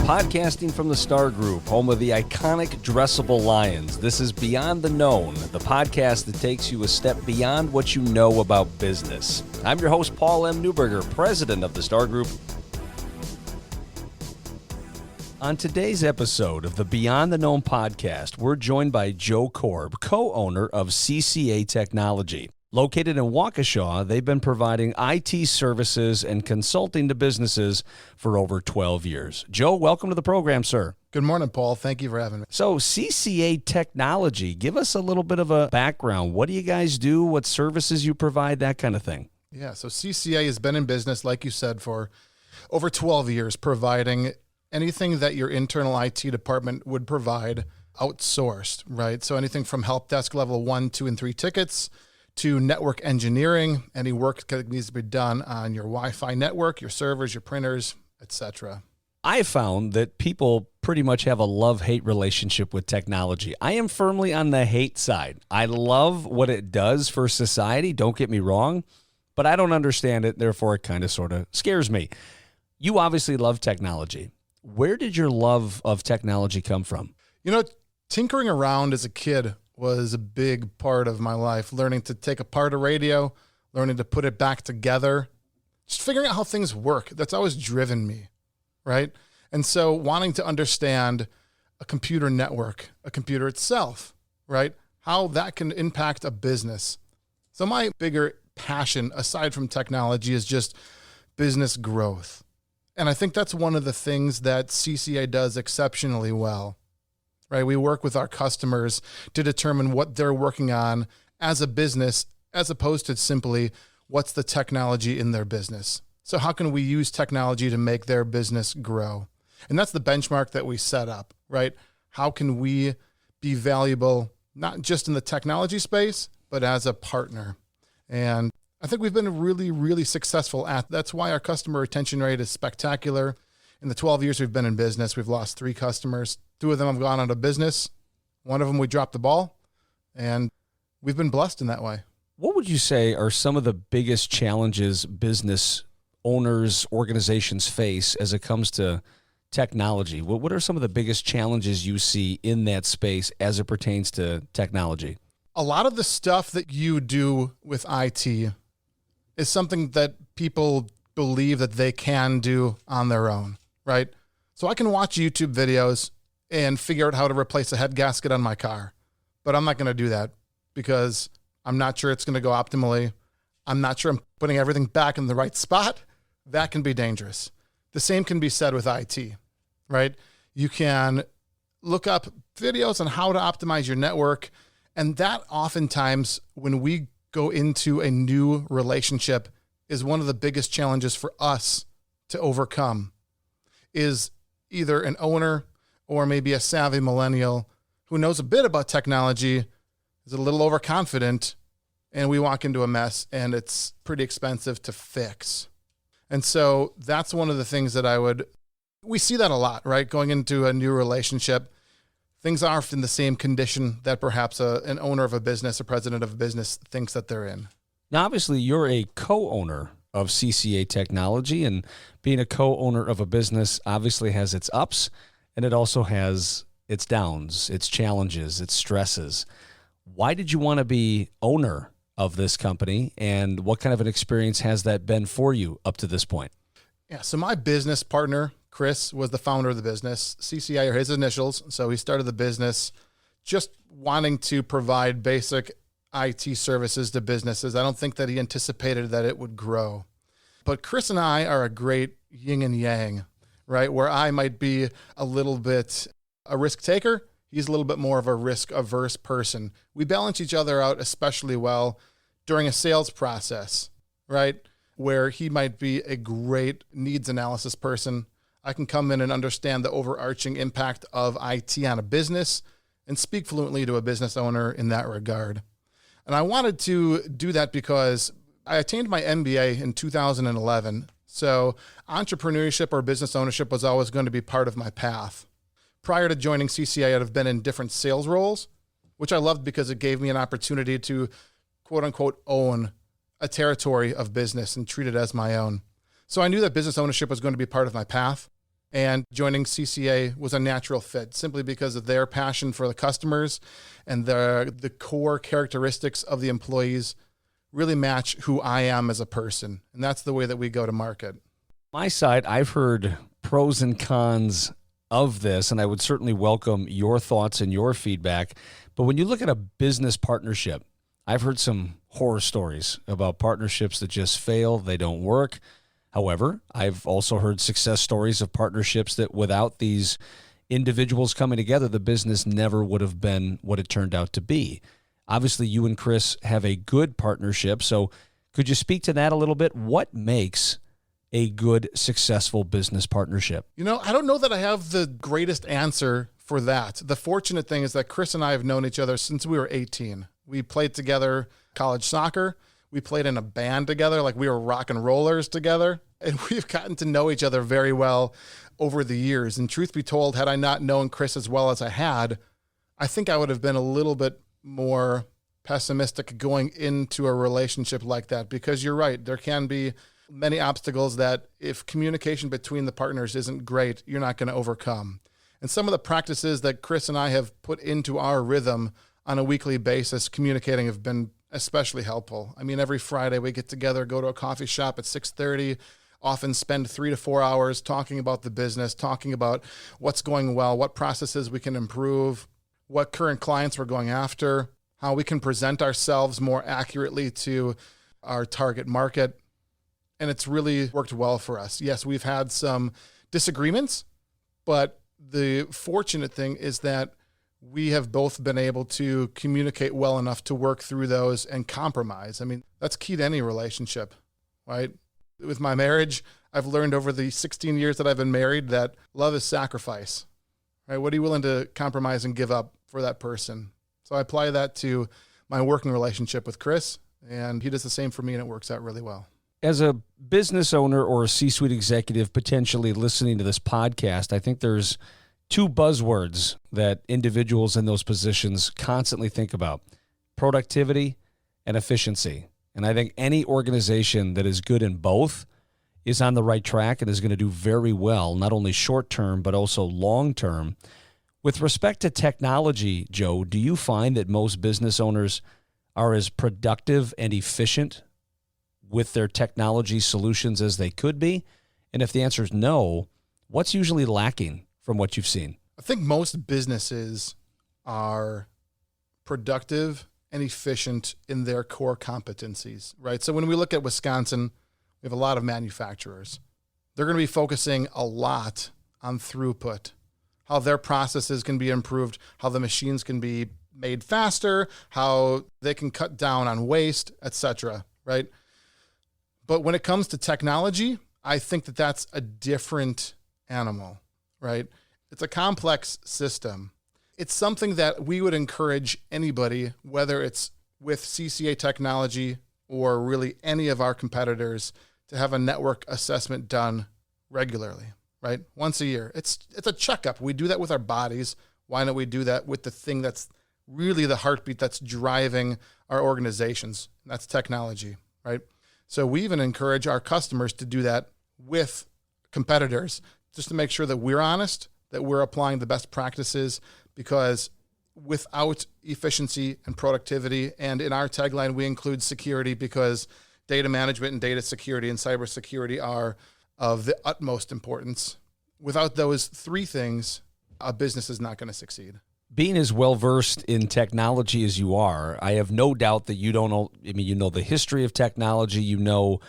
Podcasting from the Star Group, home of the iconic dressable lions. This is Beyond the Known, the podcast that takes you a step beyond what you know about business. I'm your host, Paul M. Newberger, president of the Star Group. On today's episode of the Beyond the Known podcast, we're joined by Joe Korb, co-owner of CCA Technology. Located in Waukesha, they've been providing IT services and consulting to businesses for over 12 years. Joe, welcome to the program, sir. Good morning, Paul. Thank you for having me. So CCA Technology, give us a little bit of a background. What do you guys do? What services you provide, that kind of thing? Yeah, so CCA has been in business, like you said, for over 12 years, providing anything that your internal IT department would provide outsourced, right? So anything from help desk level 1, 2, and 3 tickets to network engineering, any work that needs to be done on your Wi-Fi network, your servers, your printers, etc. I found that people pretty much have a love-hate relationship with technology. I am firmly on the hate side. I love what it does for society, don't get me wrong, but I don't understand it, therefore it kind of sort of scares me. You obviously love technology. Where did your love of technology come from? You know, tinkering around as a kid was a big part of my life, learning to take apart a radio, learning to put it back together, just figuring out how things work. That's always driven me, right? And so wanting to understand a computer network, a computer itself, right? How that can impact a business. So my bigger passion, aside from technology, is just business growth. And I think that's one of the things that CCA does exceptionally well. Right? We work with our customers to determine what they're working on as a business, as opposed to simply what's the technology in their business. So how can we use technology to make their business grow? And that's the benchmark that we set up, right? How can we be valuable, not just in the technology space, but as a partner? And I think we've been really, really successful at. That's why our customer retention rate is spectacular. In the 12 years we've been in business, we've lost 3 customers. 2 of them have gone out of business. 1 of them we dropped the ball, and we've been blessed in that way. What would you say are some of the biggest challenges business owners, organizations face as it comes to technology? What are some of the biggest challenges you see in that space as it pertains to technology? A lot of the stuff that you do with IT is something that people believe that they can do on their own, right? So I can watch YouTube videos and figure out how to replace a head gasket on my car. But I'm not going to do that because I'm not sure it's going to go optimally. I'm not sure I'm putting everything back in the right spot. That can be dangerous. The same can be said with IT, right? You can look up videos on how to optimize your network. And that oftentimes, when we go into a new relationship, is one of the biggest challenges for us to overcome, is either an owner or maybe a savvy millennial who knows a bit about technology, is a little overconfident, and we walk into a mess and it's pretty expensive to fix. And so that's one of the things that we see that a lot, right? Going into a new relationship, things aren't in the same condition that perhaps an owner of a business, a president of a business thinks that they're in. Now, obviously, you're a co-owner of CCA Technology, and being a co-owner of a business obviously has its ups, and it also has its downs, its challenges, its stresses. Why did you want to be owner of this company, and what kind of an experience has that been for you up to this point? Yeah, so my business partner, Chris, was the founder of the business. CCA are his initials, so he started the business just wanting to provide basic IT services to businesses. I don't think that he anticipated that it would grow. But Chris and I are a great yin and yang, right? Where I might be a little bit a risk taker, he's a little bit more of a risk averse person. We balance each other out especially well during a sales process, right? Where he might be a great needs analysis person. I can come in and understand the overarching impact of IT on a business and speak fluently to a business owner in that regard. And I wanted to do that because I attained my MBA in 2011. So entrepreneurship or business ownership was always going to be part of my path. Prior to joining CCA, I'd have been in different sales roles, which I loved because it gave me an opportunity to quote unquote own a territory of business and treat it as my own. So I knew that business ownership was going to be part of my path. And joining CCA was a natural fit simply because of their passion for the customers and the core characteristics of the employees really match who I am as a person. And that's the way that we go to market. My side, I've heard pros and cons of this, and I would certainly welcome your thoughts and your feedback. But when you look at a business partnership, I've heard some horror stories about partnerships that just fail, they don't work. However, I've also heard success stories of partnerships that without these individuals coming together, the business never would have been what it turned out to be. Obviously, you and Chris have a good partnership. So could you speak to that a little bit? What makes a good, successful business partnership? I don't know that I have the greatest answer for that. The fortunate thing is that Chris and I have known each other since we were 18. We played together college soccer. We played in a band together, like we were rock and rollers together. And we've gotten to know each other very well over the years. And truth be told, had I not known Chris as well as I had, I think I would have been a little bit more pessimistic going into a relationship like that. Because you're right, there can be many obstacles that if communication between the partners isn't great, you're not going to overcome. And some of the practices that Chris and I have put into our rhythm on a weekly basis, communicating, have been especially helpful. I mean, every Friday we get together, go to a coffee shop at 6:30, often spend 3 to 4 hours talking about the business, talking about what's going well, what processes we can improve, what current clients we're going after, how we can present ourselves more accurately to our target market. And it's really worked well for us. Yes, we've had some disagreements, but the fortunate thing is that we have both been able to communicate well enough to work through those and compromise. I mean, that's key to any relationship, right? With my marriage, I've learned over the 16 years that I've been married that love is sacrifice, right? What are you willing to compromise and give up for that person? So I apply that to my working relationship with Chris, and he does the same for me, and it works out really well. As a business owner or a C-suite executive potentially listening to this podcast, I think there's two buzzwords that individuals in those positions constantly think about: productivity and efficiency. And I think any organization that is good in both is on the right track and is going to do very well, not only short-term, but also long-term. With respect to technology, Joe, do you find that most business owners are as productive and efficient with their technology solutions as they could be? And if the answer is no, what's usually lacking from what you've seen? I think most businesses are productive and efficient in their core competencies, right? So when we look at Wisconsin, we have a lot of manufacturers. They're going to be focusing a lot on throughput, how their processes can be improved, how the machines can be made faster, how they can cut down on waste, etc., right? But when it comes to technology, I think that that's a different animal, right? It's a complex system. It's something that we would encourage anybody, whether it's with CCA Technology or really any of our competitors, to have a network assessment done regularly, right? Once a year. It's a checkup. We do that with our bodies. Why don't we do that with the thing that's really the heartbeat that's driving our organizations? That's technology, right? So we even encourage our customers to do that with competitors, just to make sure that we're honest, that we're applying the best practices, because without efficiency and productivity, and in our tagline, we include security, because data management and data security and cybersecurity are of the utmost importance. Without those three things, a business is not going to succeed. Being as well-versed in technology as you are, I have no doubt that you don't know, you know the history of technology, you know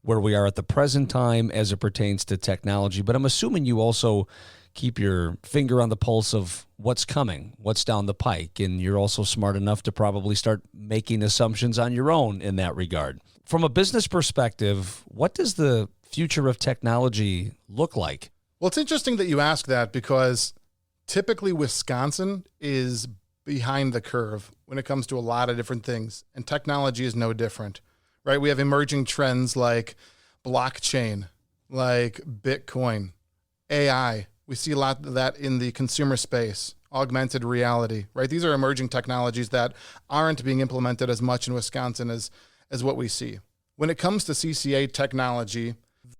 where we are at the present time as it pertains to technology, but I'm assuming you also keep your finger on the pulse of what's coming, what's down the pike, and you're also smart enough to probably start making assumptions on your own in that regard. From a business perspective, what does the future of technology look like? Well, it's interesting that you ask that, because typically Wisconsin is behind the curve when it comes to a lot of different things, and technology is no different, right? We have emerging trends like blockchain, like Bitcoin, AI. We see a lot of that in the consumer space, augmented reality, right? These are emerging technologies that aren't being implemented as much in Wisconsin as what we see. When it comes to CCA Technology,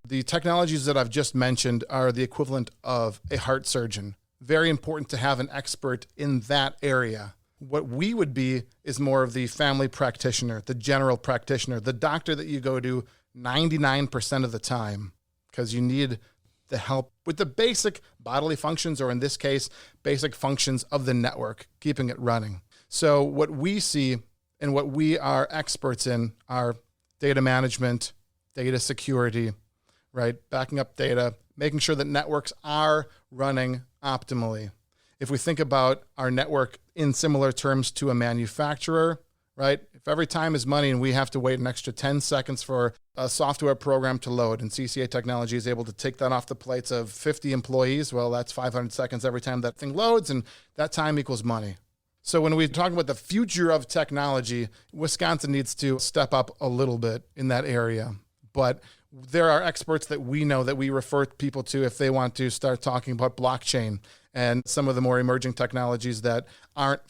The technologies that I've just mentioned are the equivalent of a heart surgeon. Very important to have an expert in that area. What we would be is more of the family practitioner, the general practitioner, the doctor that you go to 99% of the time because you need the help with the basic bodily functions, or in this case, basic functions of the network, keeping it running. So what we see and what we are experts in are data management, data security, right? Backing up data, making sure that networks are running optimally. If we think about our network in similar terms to a manufacturer, right? If every time is money and we have to wait an extra 10 seconds for a software program to load and CCA Technology is able to take that off the plates of 50 employees, well, that's 500 seconds every time that thing loads, and that time equals money. So when we talk about the future of technology, Wisconsin needs to step up a little bit in that area. But there are experts that we know that we refer people to if they want to start talking about blockchain and some of the more emerging technologies that aren't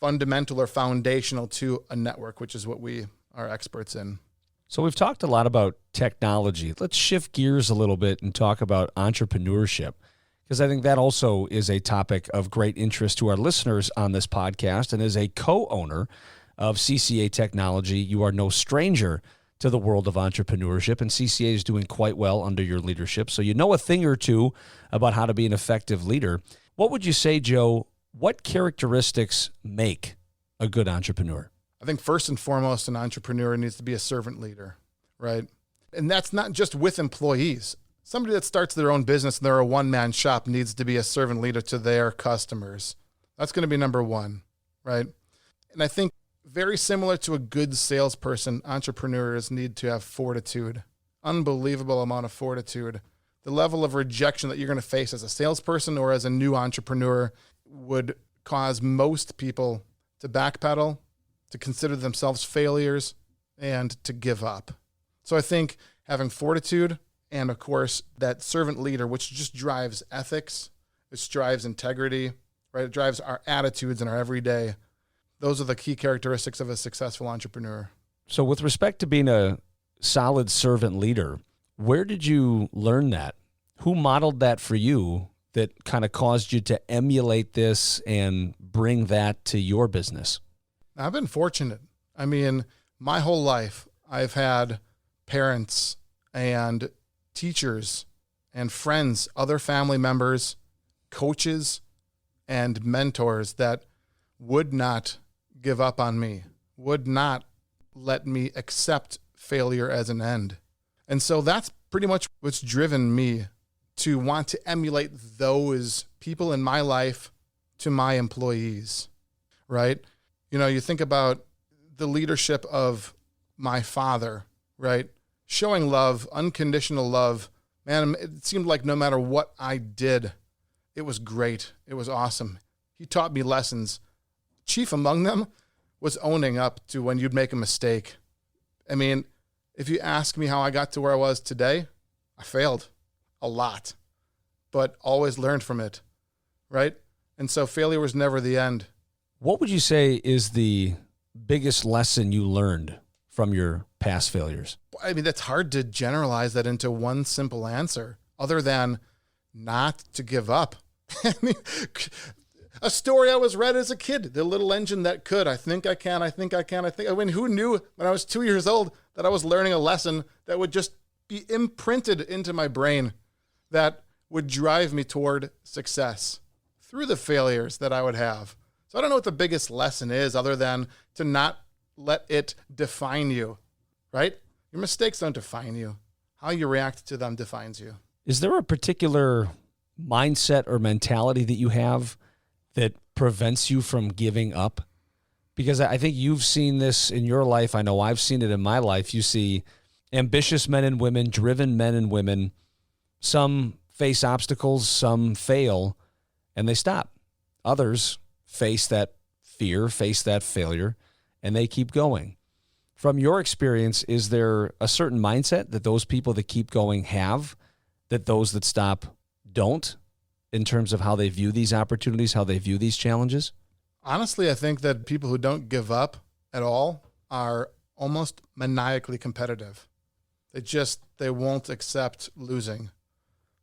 fundamental or foundational to a network, which is what we are experts in. So we've talked a lot about technology. Let's shift gears a little bit and talk about entrepreneurship, because I think that also is a topic of great interest to our listeners on this podcast. And as a co-owner of CCA Technology, you are no stranger to the world of entrepreneurship, and CCA is doing quite well under your leadership. So you know a thing or two about how to be an effective leader. What would you say, Joe, what characteristics make a good entrepreneur? I think first and foremost, an entrepreneur needs to be a servant leader, right? And that's not just with employees. Somebody that starts their own business and they're a one-man shop needs to be a servant leader to their customers. That's going to be number one, right? And I think very similar to a good salesperson, entrepreneurs need to have fortitude, unbelievable amount of fortitude. The level of rejection that you're going to face as a salesperson or as a new entrepreneur would cause most people to backpedal, to consider themselves failures, and to give up. So I think having fortitude and, of course, that servant leader, which just drives ethics, which drives integrity, right? It drives our attitudes in our everyday. Those are the key characteristics of a successful entrepreneur. So with respect to being a solid servant leader, where did you learn that? Who modeled that for you that kind of caused you to emulate this and bring that to your business? I've been fortunate. I mean, my whole life, I've had parents and teachers and friends, other family members, coaches, and mentors that would not give up on me, would not let me accept failure as an end. And so that's pretty much what's driven me to want to emulate those people in my life to my employees, right? You know, you think about the leadership of my father, right? Showing love, unconditional love. Man, it seemed like no matter what I did, it was great. It was awesome. He taught me lessons. Chief among them was owning up to when you'd make a mistake. I mean, if you ask me how I got to where I was today, I failed a lot, but always learned from it, right? And so failure was never the end. What would you say is the biggest lesson you learned from your past failures? I mean, that's hard to generalize that into one simple answer other than not to give up. I mean, a story I was read as a kid, the little engine that could. I think I can. I mean, who knew when I was 2 years old that I was learning a lesson that would just be imprinted into my brain that would drive me toward success through the failures that I would have. So I don't know what the biggest lesson is other than to not let it define you, right? Your mistakes don't define you. How you react to them defines you. Is there a particular mindset or mentality that you have that prevents you from giving up? Because I think you've seen this in your life. I know I've seen it in my life. You see ambitious men and women, driven men and women. Some face obstacles, some fail, and they stop. Others face that fear, face that failure, and they keep going. From your experience, is there a certain mindset that those people that keep going have that those that stop don't, in terms of how they view these opportunities, how they view these challenges? Honestly, I think that people who don't give up at all are almost maniacally competitive. They won't accept losing.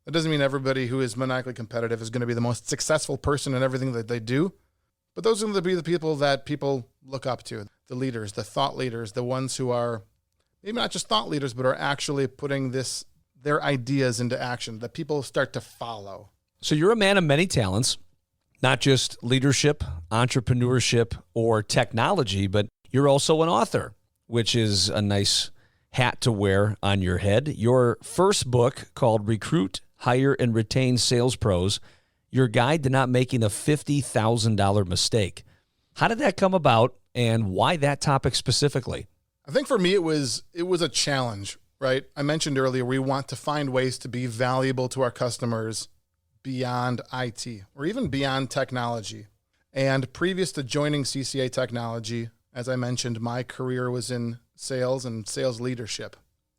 That doesn't mean everybody who is maniacally competitive is going to be the most successful person in everything that they do. But those are going to be the people that people look up to, the leaders, the thought leaders, the ones who are maybe not just thought leaders, but are actually putting their ideas into action that people start to follow. So you're a man of many talents, not just leadership, entrepreneurship, or technology, but you're also an author, which is a nice hat to wear on your head. Your first book, called Recruit, Hire, and Retain Sales Pros, Your Guide to Not Making a $50,000 Mistake. How did that come about, and why that topic specifically? I think for me, it was a challenge, right? I mentioned earlier, we want to find ways to be valuable to our customers beyond IT or even beyond technology. And previous to joining CCA Technology, as I mentioned, my career was in sales and sales leadership.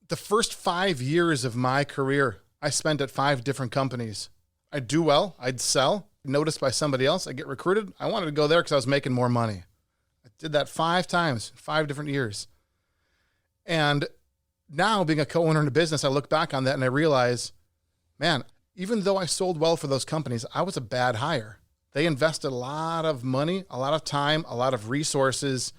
The first 5 years of my career, I spent at 5 different companies. I'd do well, I'd sell, noticed by somebody else, I'd get recruited. I wanted to go there because I was making more money. I did that 5 times, 5 different years. And now being a co-owner in a business, I look back on that and I realize, man, even though I sold well for those companies, I was a bad hire. They invested a lot of money, a lot of time, a lot of resources,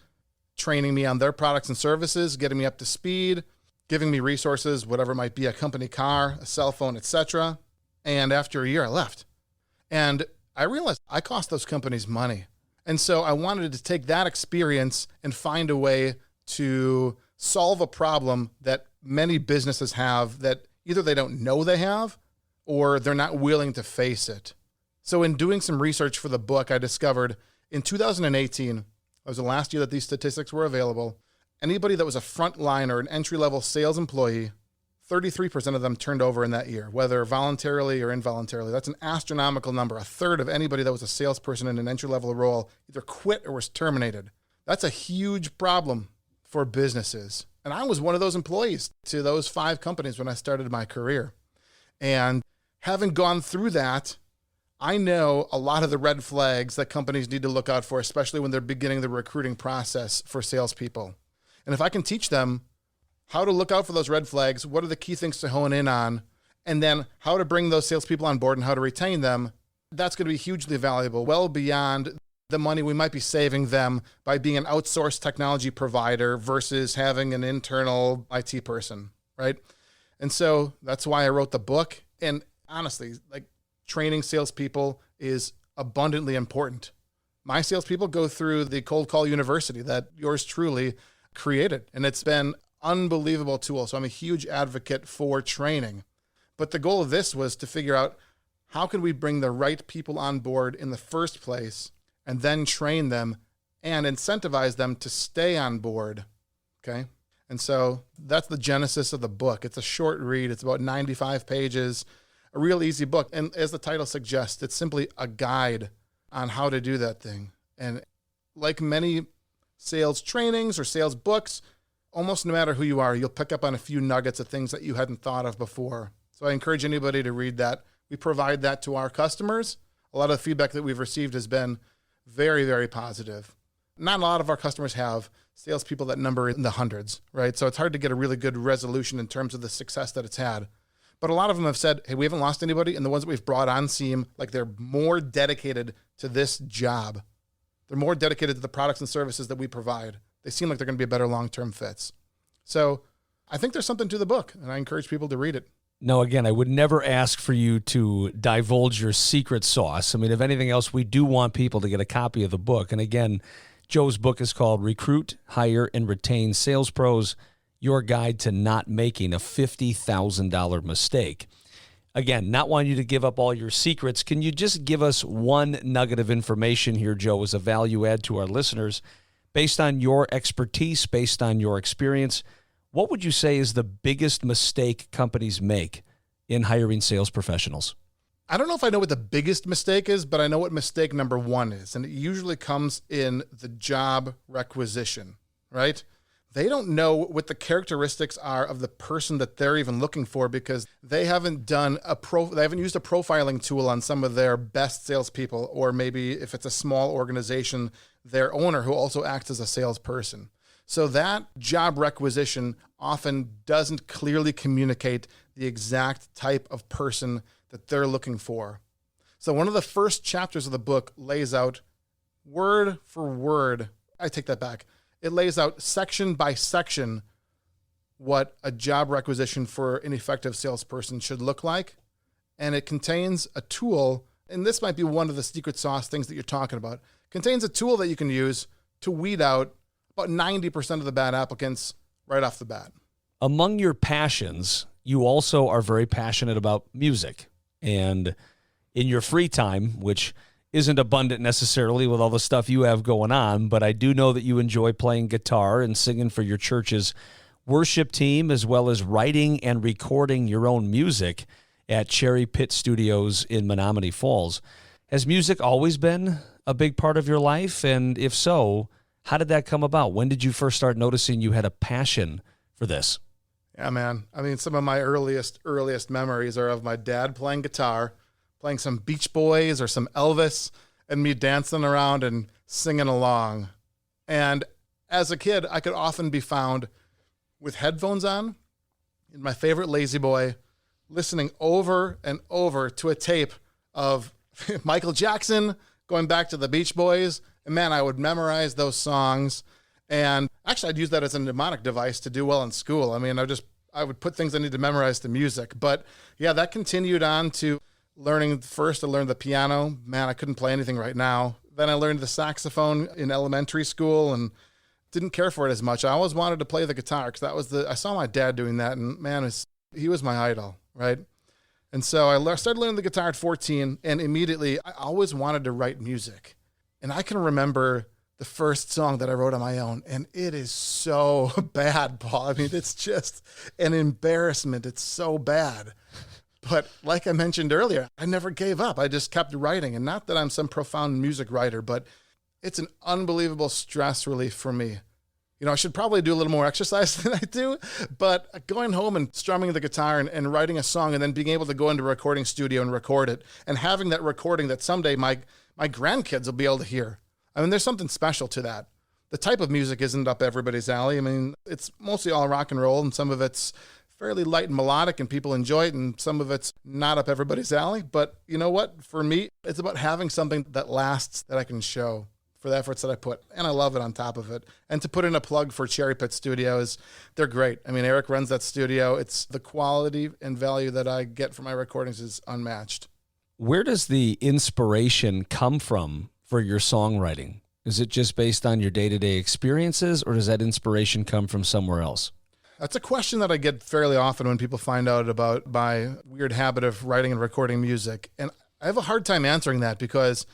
training me on their products and services, getting me up to speed, giving me resources, whatever it might be, a company car, a cell phone, etc. And after a year, I left. And I realized I cost those companies money. And so I wanted to take that experience and find a way to solve a problem that many businesses have that either they don't know they have or they're not willing to face it. So in doing some research for the book, I discovered in 2018, it was the last year that these statistics were available, anybody that was a frontline or an entry-level sales employee, 33% of them turned over in that year, whether voluntarily or involuntarily. That's an astronomical number. A third of anybody that was a salesperson in an entry-level role either quit or was terminated. That's a huge problem for businesses. And I was one of those employees to those 5 companies when I started my career. And having gone through that, I know a lot of the red flags that companies need to look out for, especially when they're beginning the recruiting process for salespeople. And if I can teach them how to look out for those red flags, what are the key things to hone in on, and then how to bring those salespeople on board and how to retain them, that's going to be hugely valuable, well beyond the money we might be saving them by being an outsourced technology provider versus having an internal IT person, right? And so that's why I wrote the book. And honestly, like, training salespeople is abundantly important. My salespeople go through the cold call university that yours truly created, and it's been unbelievable tool. So I'm a huge advocate for training. But the goal of this was to figure out how can we bring the right people on board in the first place and then train them and incentivize them to stay on board. Okay. And so that's the genesis of the book. It's a short read. It's about 95 pages, a real easy book. And as the title suggests, it's simply a guide on how to do that thing. And like many sales trainings or sales books, almost no matter who you are, you'll pick up on a few nuggets of things that you hadn't thought of before. So I encourage anybody to read that. We provide that to our customers. A lot of the feedback that we've received has been very, very positive. Not a lot of our customers have salespeople that number in the hundreds, right? So it's hard to get a really good resolution in terms of the success that it's had. But a lot of them have said, hey, we haven't lost anybody. And the ones that we've brought on seem like they're more dedicated to this job. They're more dedicated to the products and services that we provide. They seem like they're going to be better long-term fits. So I think there's something to the book, and I encourage people to read it. No, again, I would never ask for you to divulge your secret sauce. I mean, if anything else, we do want people to get a copy of the book. And again, Joe's book is called Recruit, Hire, and Retain Sales Pros, Your Guide to Not Making a $50,000 Mistake. Again, not wanting you to give up all your secrets. Can you just give us one nugget of information here, Joe, as a value add to our listeners? Based on your expertise, based on your experience, what would you say is the biggest mistake companies make in hiring sales professionals? I don't know if I know what the biggest mistake is, but I know what mistake number one is. And it usually comes in the job requisition, right? They don't know what the characteristics are of the person that they're even looking for because they haven't done they haven't used a profiling tool on some of their best salespeople, or maybe if it's a small organization, their owner who also acts as a salesperson. So that job requisition often doesn't clearly communicate the exact type of person that they're looking for. So one of the first chapters of the book lays out word for word. I take that back. It lays out section by section what a job requisition for an effective salesperson should look like. And it contains a tool, and this might be one of the secret sauce things that you're talking about. It contains a tool that you can use to weed out about 90% of the bad applicants right off the bat. Among your passions, you also are very passionate about music. And in your free time, which isn't abundant necessarily with all the stuff you have going on, but I do know that you enjoy playing guitar and singing for your church's worship team, as well as writing and recording your own music at Cherry Pit Studios in Menominee Falls. Has music always been a big part of your life? And if so, how did that come about? When did you first start noticing you had a passion for this? Yeah, man. I mean, some of my earliest memories are of my dad playing guitar, playing some Beach Boys or some Elvis, and me dancing around and singing along. And as a kid, I could often be found with headphones on in my favorite Lazy Boy, listening over and over to a tape of Michael Jackson, going back to the Beach Boys. And man, I would memorize those songs. And actually, I'd use that as a mnemonic device to do well in school. I mean, I would put things I need to memorize to music. But yeah, that continued on to learning. First, I learned the piano. Man, I couldn't play anything right now. Then I learned the saxophone in elementary school and didn't care for it as much. I always wanted to play the guitar because I saw my dad doing that, and man, he was my idol, right? And so I started learning the guitar at 14, and immediately I always wanted to write music. And I can remember the first song that I wrote on my own, and it is so bad, Paul. I mean, it's just an embarrassment. It's so bad. But like I mentioned earlier, I never gave up. I just kept writing. And not that I'm some profound music writer, but it's an unbelievable stress relief for me. You know, I should probably do a little more exercise than I do, but going home and strumming the guitar and writing a song and then being able to go into a recording studio and record it and having that recording that someday my grandkids will be able to hear. I mean, there's something special to that. The type of music isn't up everybody's alley. I mean, it's mostly all rock and roll, and some of it's fairly light and melodic and people enjoy it, and some of it's not up everybody's alley. But you know what? For me, it's about having something that lasts that I can show for the efforts that I put, and I love it on top of it. And to put in a plug for Cherry Pit Studios, they're great. I mean, Eric runs that studio. It's the quality and value that I get from my recordings is unmatched. Where does the inspiration come from for your songwriting? Is it just based on your day-to-day experiences, or does that inspiration come from somewhere else? That's a question that I get fairly often when people find out about my weird habit of writing and recording music. And I have a hard time answering that because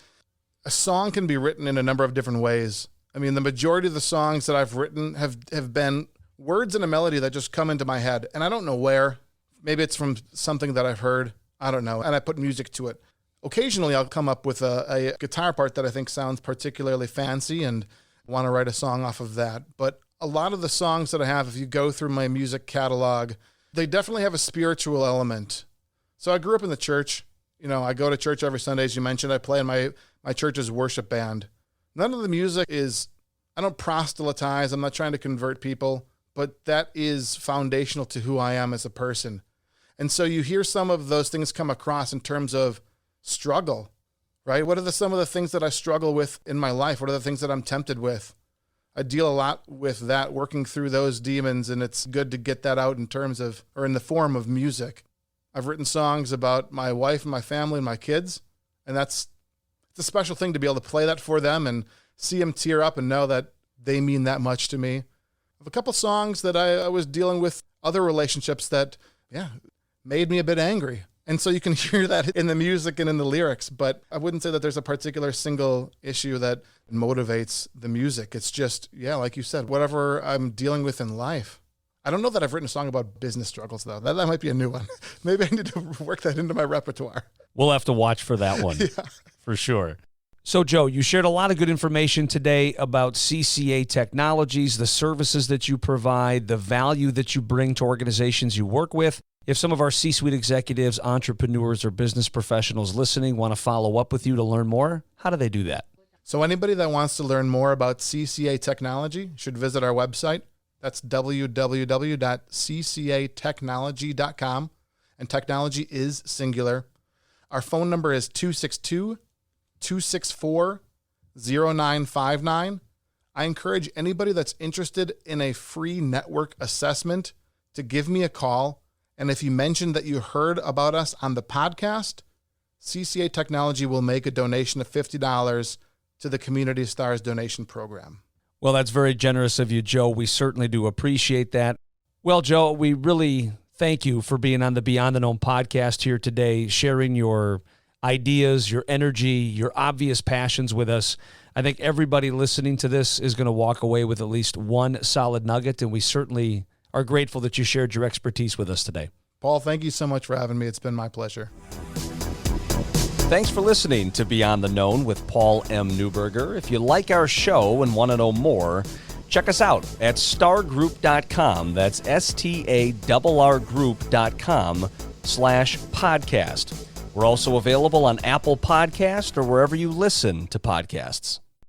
a song can be written in a number of different ways. I mean, the majority of the songs that I've written have been words and a melody that just come into my head. And I don't know where. Maybe it's from something that I've heard. I don't know. And I put music to it. Occasionally, I'll come up with a guitar part that I think sounds particularly fancy and want to write a song off of that. But a lot of the songs that I have, if you go through my music catalog, they definitely have a spiritual element. So I grew up in the church. You know, I go to church every Sunday, as you mentioned. I play in my church's worship band. None of the music is, I don't proselytize. I'm not trying to convert people, but that is foundational to who I am as a person. And so you hear some of those things come across in terms of struggle, right? What are some of the things that I struggle with in my life? What are the things that I'm tempted with? I deal a lot with that, working through those demons, and it's good to get that out in terms of, or in the form of music. I've written songs about my wife and my family and my kids, and it's a special thing to be able to play that for them and see them tear up and know that they mean that much to me. I have a couple songs that I was dealing with other relationships that, made me a bit angry. And so you can hear that in the music and in the lyrics, but I wouldn't say that there's a particular single issue that motivates the music. It's just, like you said, whatever I'm dealing with in life. I don't know that I've written a song about business struggles, though. That might be a new one. Maybe I need to work that into my repertoire. We'll have to watch for that one, for sure. So, Joe, you shared a lot of good information today about CCA Technologies, the services that you provide, the value that you bring to organizations you work with. If some of our C-suite executives, entrepreneurs, or business professionals listening want to follow up with you to learn more, how do they do that? So anybody that wants to learn more about CCA Technology should visit our website. That's www.ccatechnologycom, and technology is singular. Our phone number is 262-264-0959. I encourage anybody that's interested in a free network assessment to give me a call. And if you mention that you heard about us on the podcast, CCA Technology will make a donation of $50 to the Community Stars donation program. Well, that's very generous of you, Joe. We certainly do appreciate that. Well, Joe, we really thank you for being on the Beyond the Known podcast here today, sharing your ideas, your energy, your obvious passions with us. I think everybody listening to this is going to walk away with at least one solid nugget, and we certainly are grateful that you shared your expertise with us today. Paul, thank you so much for having me. It's been my pleasure. Thanks for listening to Beyond the Known with Paul M. Newberger. If you like our show and want to know more, check us out at stargroup.com. That's starrgroup.com/podcast. We're also available on Apple Podcast or wherever you listen to podcasts.